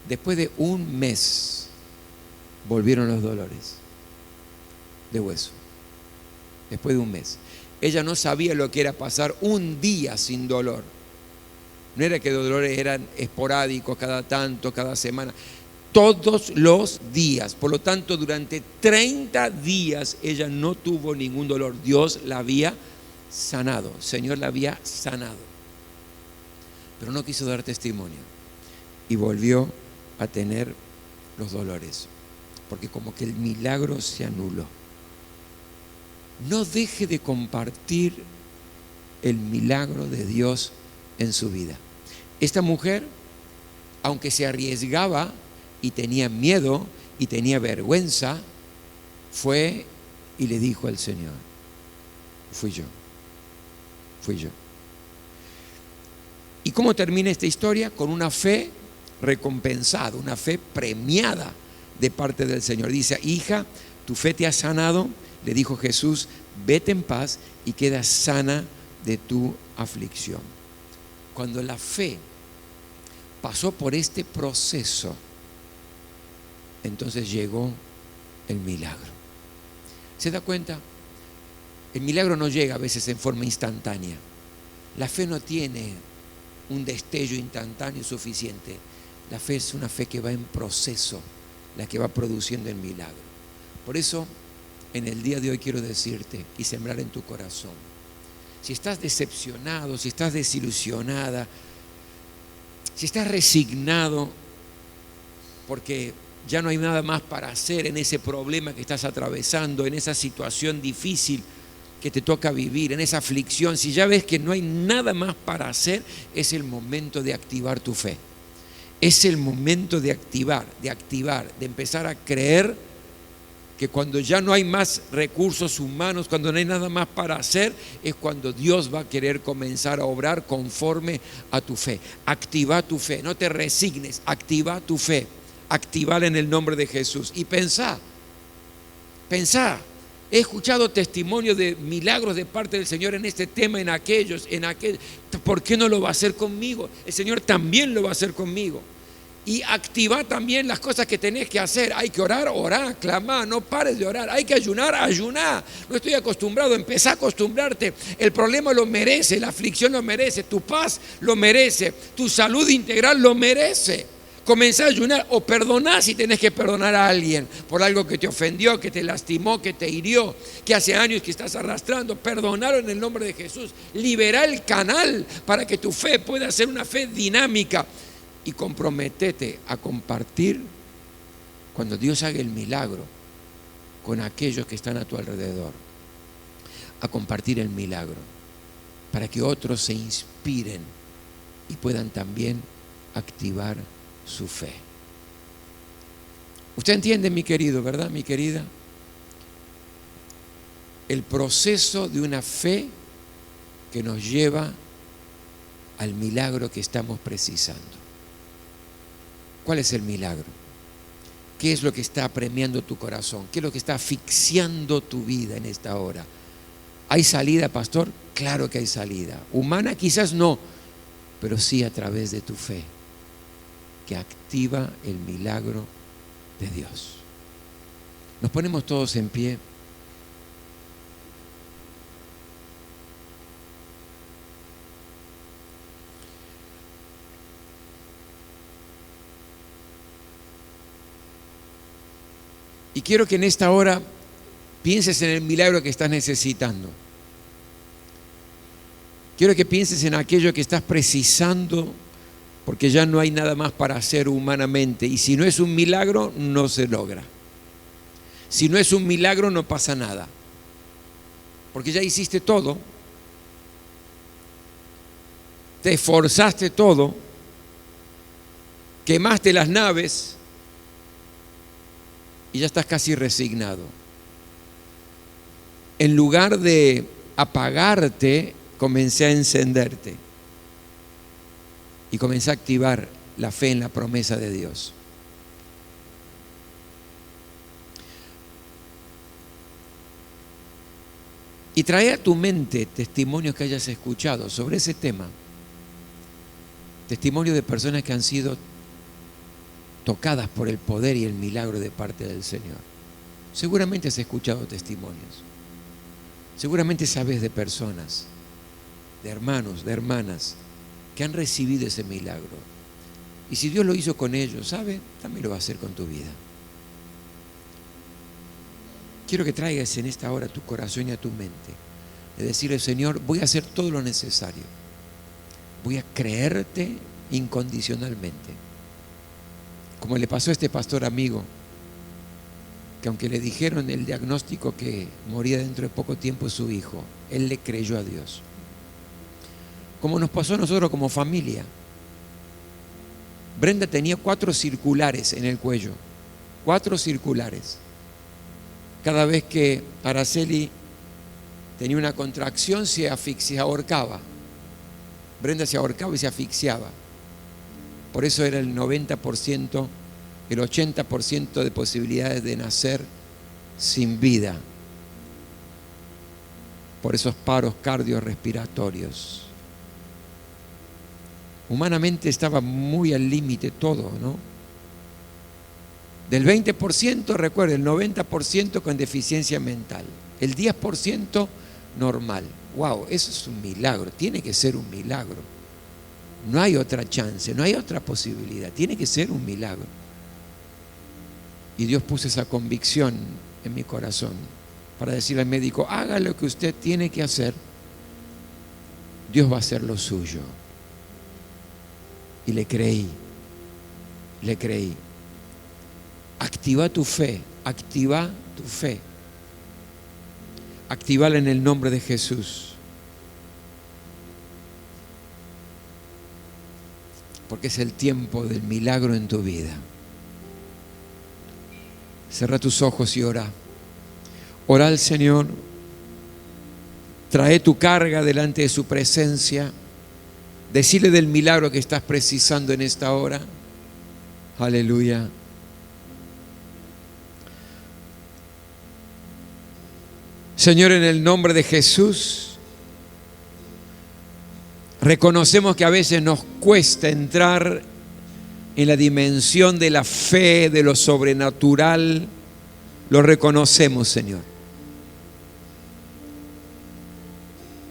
después de un mes volvieron los dolores de hueso. Después de un mes. Ella no sabía lo que era pasar un día sin dolor. No era que los dolores eran esporádicos, cada tanto, cada semana. Todos los días. Por lo tanto, durante 30 días ella no tuvo ningún dolor. Dios la había sanado. El Señor la había sanado. Pero no quiso dar testimonio. Y volvió a tener los dolores, porque como que el milagro se anuló. No deje de compartir el milagro de Dios en su vida. Esta mujer, aunque se arriesgaba y tenía miedo y tenía vergüenza, fue y le dijo al Señor, fui yo. ¿Y cómo termina esta historia? Con una fe recompensada, una fe premiada de parte del Señor. Dice, hija, tu fe te ha sanado. Le dijo Jesús, vete en paz y queda sana de tu aflicción. Cuando la fe pasó por este proceso, entonces llegó el milagro. ¿Se da cuenta? El milagro no llega a veces en forma instantánea. La fe no tiene un destello instantáneo suficiente. La fe es una fe que va en proceso, la que va produciendo el milagro. Por eso, en el día de hoy quiero decirte y sembrar en tu corazón si estás decepcionado, si estás desilusionada, si estás resignado porque ya no hay nada más para hacer en ese problema que estás atravesando, en esa situación difícil que te toca vivir, en esa aflicción, si ya ves que no hay nada más para hacer, es el momento de activar tu fe. Es el momento de activar, de empezar a creer que cuando ya no hay más recursos humanos, cuando no hay nada más para hacer, es cuando Dios va a querer comenzar a obrar conforme a tu fe. Activa tu fe, no te resignes, activa tu fe, activala en el nombre de Jesús. Y pensá, he escuchado testimonios de milagros de parte del Señor en este tema, en aquellos. ¿Por qué no lo va a hacer conmigo? El Señor también lo va a hacer conmigo. Y activa también las cosas que tenés que hacer. Hay que orar, clamar, no pares de orar. Hay que ayunar. No estoy acostumbrado, empezá a acostumbrarte. El problema lo merece, la aflicción lo merece, tu paz lo merece, tu salud integral lo merece. Comenzá a ayunar o perdoná si tenés que perdonar a alguien por algo que te ofendió, que te lastimó, que te hirió, que hace años que estás arrastrando. Perdonalo en el nombre de Jesús. Liberá el canal para que tu fe pueda ser una fe dinámica. Y comprométete a compartir cuando Dios haga el milagro con aquellos que están a tu alrededor. A compartir el milagro para que otros se inspiren y puedan también activar su fe. Usted entiende, mi querido, ¿verdad, mi querida? El proceso de una fe que nos lleva al milagro que estamos precisando. ¿Cuál es el milagro? ¿Qué es lo que está apremiando tu corazón? ¿Qué es lo que está asfixiando tu vida en esta hora? ¿Hay salida, pastor? Claro que hay salida. Humana quizás no, pero sí a través de tu fe, que activa el milagro de Dios. Nos ponemos todos en pie. Y quiero que en esta hora pienses en el milagro que estás necesitando. Quiero que pienses en aquello que estás precisando, porque ya no hay nada más para hacer humanamente. Y si no es un milagro, no se logra. Si no es un milagro, no pasa nada. Porque ya hiciste todo. Te esforzaste todo. Quemaste las naves. Y ya estás casi resignado. En lugar de apagarte, comencé a encenderte. Y comencé a activar la fe en la promesa de Dios. Y trae a tu mente testimonios que hayas escuchado sobre ese tema. Testimonios de personas que han sido tocadas por el poder y el milagro de parte del Señor. Seguramente has escuchado testimonios. Seguramente sabes de personas, de hermanos, de hermanas, que han recibido ese milagro. Y si Dios lo hizo con ellos, ¿sabe? También lo va a hacer con tu vida. Quiero que traigas en esta hora a tu corazón y a tu mente, de decirle, Señor, voy a hacer todo lo necesario. Voy a creerte incondicionalmente. Como le pasó a este pastor amigo, que aunque le dijeron el diagnóstico que moría dentro de poco tiempo su hijo, él le creyó a Dios. Como nos pasó a nosotros como familia. Brenda tenía 4 circulares en el cuello. 4 circulares. Cada vez que Araceli tenía una contracción, se ahorcaba. Brenda se ahorcaba y se asfixiaba. Por eso era el 90%, el 80% de posibilidades de nacer sin vida. Por esos paros cardiorrespiratorios. Humanamente estaba muy al límite todo, ¿no? Del 20%, recuerda, el 90% con deficiencia mental. El 10% normal. ¡Wow! Eso es un milagro. Tiene que ser un milagro. No hay otra chance, no hay otra posibilidad. Tiene que ser un milagro. Y Dios puso esa convicción en mi corazón para decirle al médico, haga lo que usted tiene que hacer Dios va a hacer lo suyo. Y le creí. Activa tu fe, activa tu fe. Actívala en el nombre de Jesús. Porque es el tiempo del milagro en tu vida. Cierra tus ojos y ora. Ora al Señor. Trae tu carga delante de su presencia. Decile del milagro que estás precisando en esta hora. Aleluya. Señor, en el nombre de Jesús, reconocemos que a veces nos cuesta entrar en la dimensión de la fe, de lo sobrenatural. Lo reconocemos, Señor.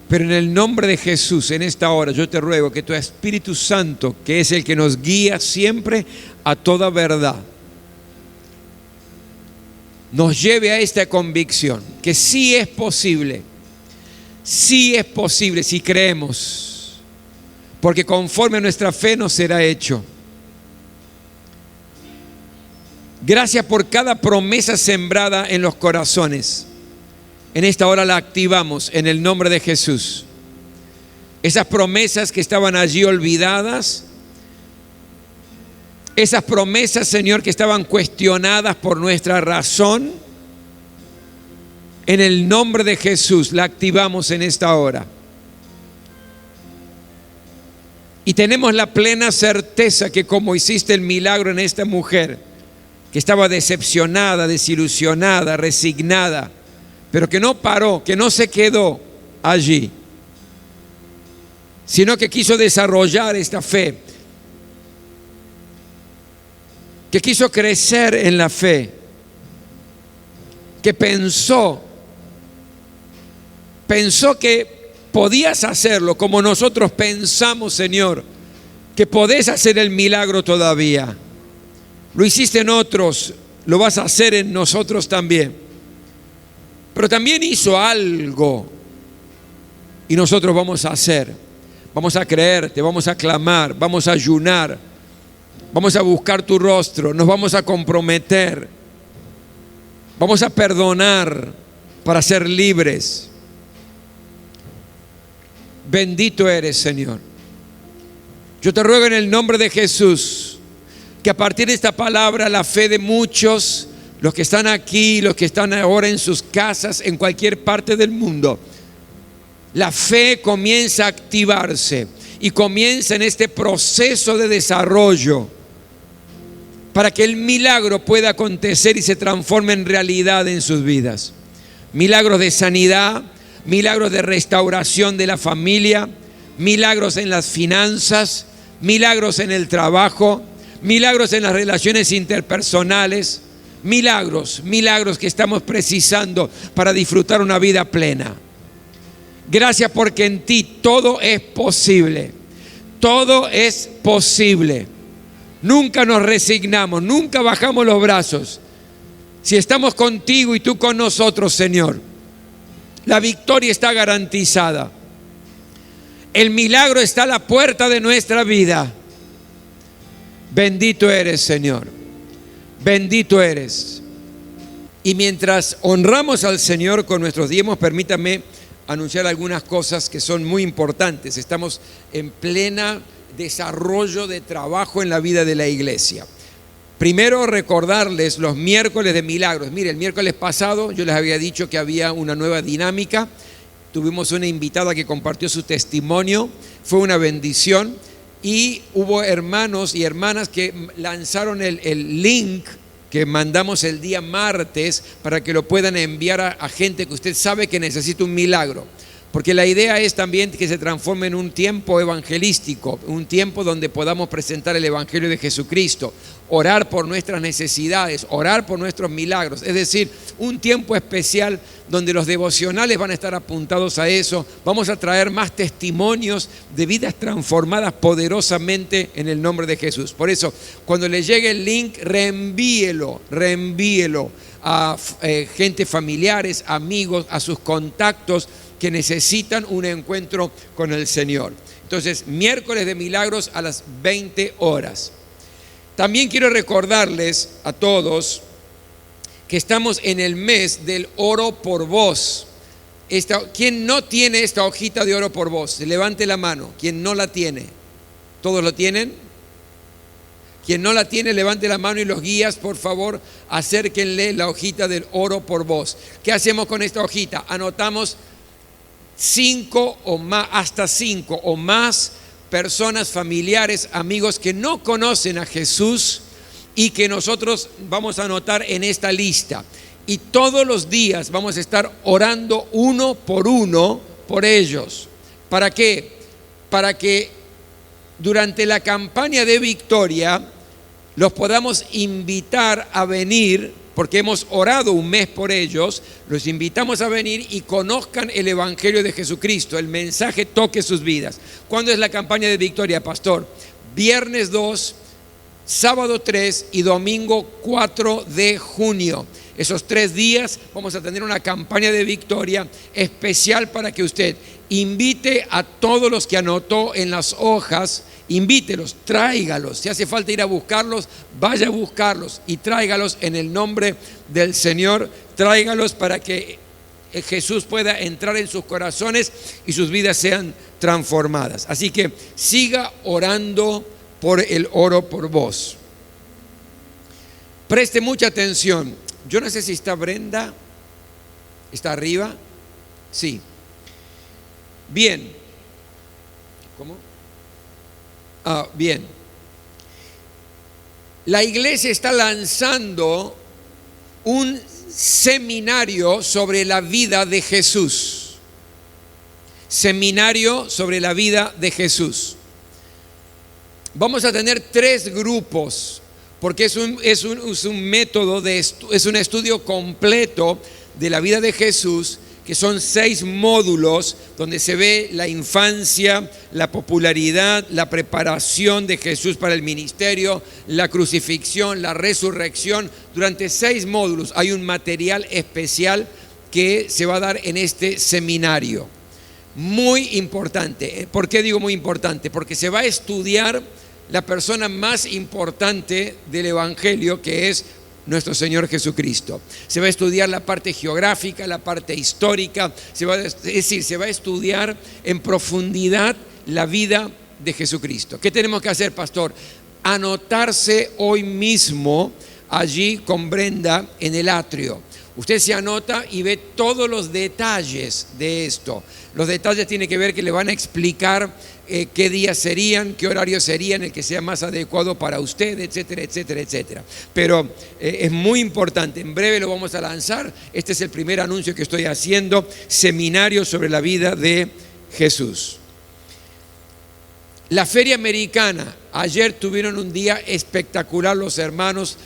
Pero en el nombre de Jesús, en esta hora, yo te ruego que tu Espíritu Santo, que es el que nos guía siempre a toda verdad, nos lleve a esta convicción, que sí es posible si creemos, porque conforme a nuestra fe nos será hecho. Gracias por cada promesa sembrada en los corazones. En esta hora la activamos en el nombre de Jesús. Esas promesas que estaban allí olvidadas, esas promesas, Señor, que estaban cuestionadas por nuestra razón, en el nombre de Jesús la activamos en esta hora. Y tenemos la plena certeza que como hiciste el milagro en esta mujer, que estaba decepcionada, desilusionada, resignada, pero que no paró, que no se quedó allí, sino que quiso desarrollar esta fe, que quiso crecer en la fe, que pensó que podías hacerlo como nosotros pensamos, Señor, que podés hacer el milagro todavía. Lo hiciste en otros, lo vas a hacer en nosotros también. Pero también hizo algo y nosotros vamos a hacer. Vamos a creerte, vamos a clamar, vamos a ayunar, vamos a buscar tu rostro, nos vamos a comprometer, vamos a perdonar para ser libres. Bendito eres, Señor. Yo te ruego en el nombre de Jesús que a partir de esta palabra la fe de muchos, los que están aquí, los que están ahora en sus casas, en cualquier parte del mundo, la fe comienza a activarse y comienza en este proceso de desarrollo para que el milagro pueda acontecer y se transforme en realidad en sus vidas. Milagros de sanidad, milagros de restauración de la familia, milagros en las finanzas, milagros en el trabajo, milagros en las relaciones interpersonales, milagros que estamos precisando para disfrutar una vida plena. Gracias porque en ti todo es posible. Todo es posible. Nunca nos resignamos, nunca bajamos los brazos. Si estamos contigo y tú con nosotros, Señor, la victoria está garantizada. El milagro está a la puerta de nuestra vida. Bendito eres, Señor. Bendito eres. Y mientras honramos al Señor con nuestros diezmos, permítame anunciar algunas cosas que son muy importantes. Estamos en plena desarrollo de trabajo en la vida de la iglesia. Primero, recordarles los miércoles de milagros. Mire, el miércoles pasado yo les había dicho que había una nueva dinámica. Tuvimos una invitada que compartió su testimonio. Fue una bendición. Y hubo hermanos y hermanas que lanzaron el link que mandamos el día martes para que lo puedan enviar a gente que usted sabe que necesita un milagro. Porque la idea es también que se transforme en un tiempo evangelístico, un tiempo donde podamos presentar el Evangelio de Jesucristo, orar por nuestras necesidades, orar por nuestros milagros. Es decir, un tiempo especial donde los devocionales van a estar apuntados a eso. Vamos a traer más testimonios de vidas transformadas poderosamente en el nombre de Jesús. Por eso, cuando le llegue el link, reenvíelo a gente familiares, amigos, a sus contactos que necesitan un encuentro con el Señor. Entonces, miércoles de milagros a las 20 horas. También quiero recordarles a todos que estamos en el mes del oro por vos. ¿Quién no tiene esta hojita de oro por vos? Levante la mano. ¿Quién no la tiene? ¿Todos lo tienen? Quien no la tiene, levante la mano, y los guías, por favor, acérquenle la hojita del oro por vos. ¿Qué hacemos con esta hojita? Anotamos 5 o más, hasta 5 o más personas, familiares, amigos que no conocen a Jesús y que nosotros vamos a anotar en esta lista. Y todos los días vamos a estar orando uno por ellos. ¿Para qué? Para que durante la campaña de victoria los podamos invitar a venir, porque hemos orado un mes por ellos. Los invitamos a venir y conozcan el Evangelio de Jesucristo, el mensaje toque sus vidas. ¿Cuándo es la campaña de victoria, pastor? Viernes 2, sábado 3 y domingo 4 de junio. Esos 3 días vamos a tener una campaña de victoria especial para que usted invite a todos los que anotó en las hojas. Invítelos, tráigalos. Si hace falta ir a buscarlos, vaya a buscarlos y tráigalos en el nombre del Señor. Tráigalos para que Jesús pueda entrar en sus corazones y sus vidas sean transformadas. Así que siga orando por el oro por vos. Preste mucha atención. Yo no sé si está Brenda. ¿Está arriba? Sí. Bien. ¿Cómo? Bien. La iglesia está lanzando un seminario sobre la vida de Jesús. Seminario sobre la vida de Jesús. Vamos a tener 3 grupos, porque es un método, es un estudio completo de la vida de Jesús, que son 6 módulos donde se ve la infancia, la popularidad, la preparación de Jesús para el ministerio, la crucifixión, la resurrección. Durante 6 módulos hay un material especial que se va a dar en este seminario. Muy importante. ¿Por qué digo muy importante? Porque se va a estudiar la persona más importante del Evangelio, que es nuestro Señor Jesucristo. Se va a estudiar la parte geográfica, la parte histórica, se va a estudiar en profundidad la vida de Jesucristo. ¿Qué tenemos que hacer, pastor? Anotarse hoy mismo allí con Brenda en el atrio. Usted se anota y ve todos los detalles de esto. Los detalles tienen que ver que le van a explicar qué días serían, qué horarios serían, el que sea más adecuado para usted, etcétera, etcétera, etcétera. Pero es muy importante, en breve lo vamos a lanzar. Este es el primer anuncio que estoy haciendo, seminario sobre la vida de Jesús. La Feria Americana, ayer tuvieron un día espectacular los hermanos.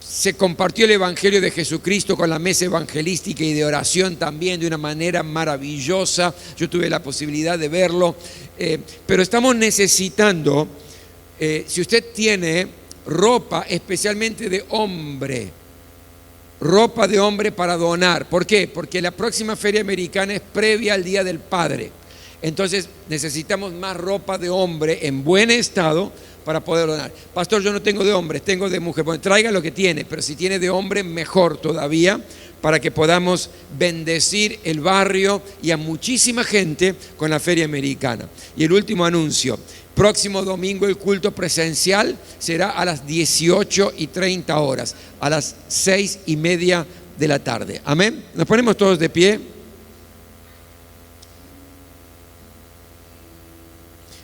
Se compartió el Evangelio de Jesucristo con la mesa evangelística y de oración también de una manera maravillosa. Yo tuve la posibilidad de verlo, pero estamos necesitando, si usted tiene ropa especialmente de hombre, ropa de hombre para donar. ¿Por qué? Porque la próxima Feria Americana es previa al Día del Padre. Entonces necesitamos más ropa de hombre en buen estado para poder donar. Pastor, yo no tengo de hombres, tengo de mujer. Bueno, traiga lo que tiene, pero si tiene de hombre, mejor todavía, para que podamos bendecir el barrio y a muchísima gente con la Feria Americana. Y el último anuncio: próximo domingo el culto presencial será a las 18:30 horas, a las 6:30 de la tarde. Amén. Nos ponemos todos de pie.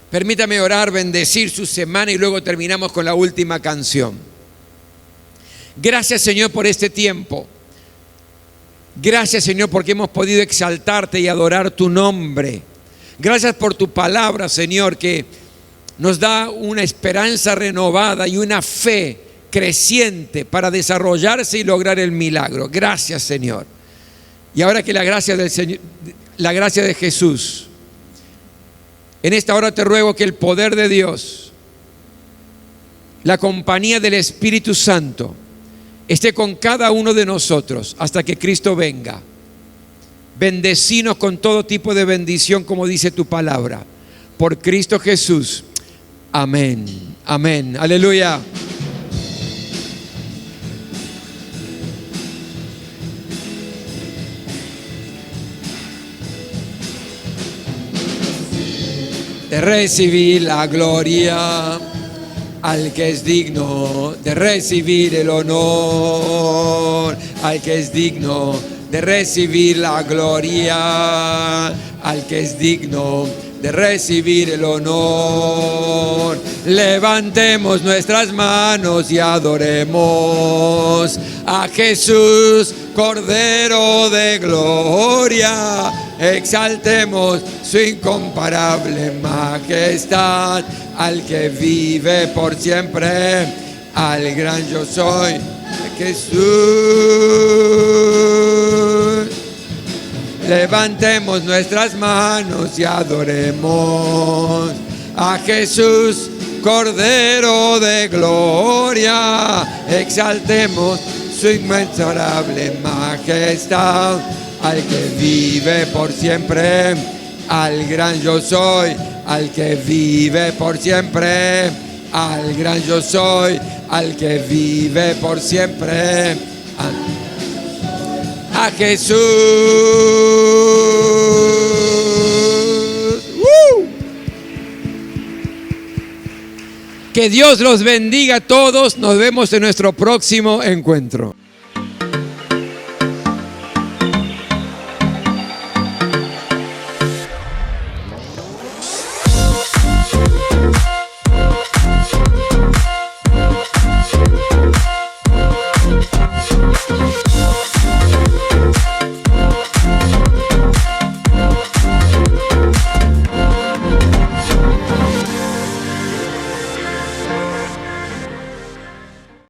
Permítame orar, bendecir su semana y luego terminamos con la última canción. Gracias, Señor, por este tiempo. Gracias, Señor, porque hemos podido exaltarte y adorar tu nombre. Gracias por tu palabra, Señor, que nos da una esperanza renovada y una fe creciente para desarrollarse y lograr el milagro. Gracias, Señor. Y ahora que la gracia del Señor, la gracia de Jesús, en esta hora te ruego que el poder de Dios, la compañía del Espíritu Santo esté con cada uno de nosotros hasta que Cristo venga. Bendecinos con todo tipo de bendición, como dice tu palabra. Por Cristo Jesús. Amén. Amén. Aleluya. De recibir la gloria al que es digno, de recibir el honor al que es digno, de recibir la gloria al que es digno, de recibir el honor. Levantemos nuestras manos y adoremos a Jesús, Cordero de gloria. Exaltemos su incomparable majestad, al que vive por siempre, al gran yo soy, Jesús. Levantemos nuestras manos y adoremos a Jesús, Cordero de gloria. Exaltemos su inmensurable majestad, al que vive por siempre, al gran yo soy, al que vive por siempre, al gran yo soy, al que vive por siempre, a Jesús. Que Dios los bendiga a todos. Nos vemos en nuestro próximo encuentro.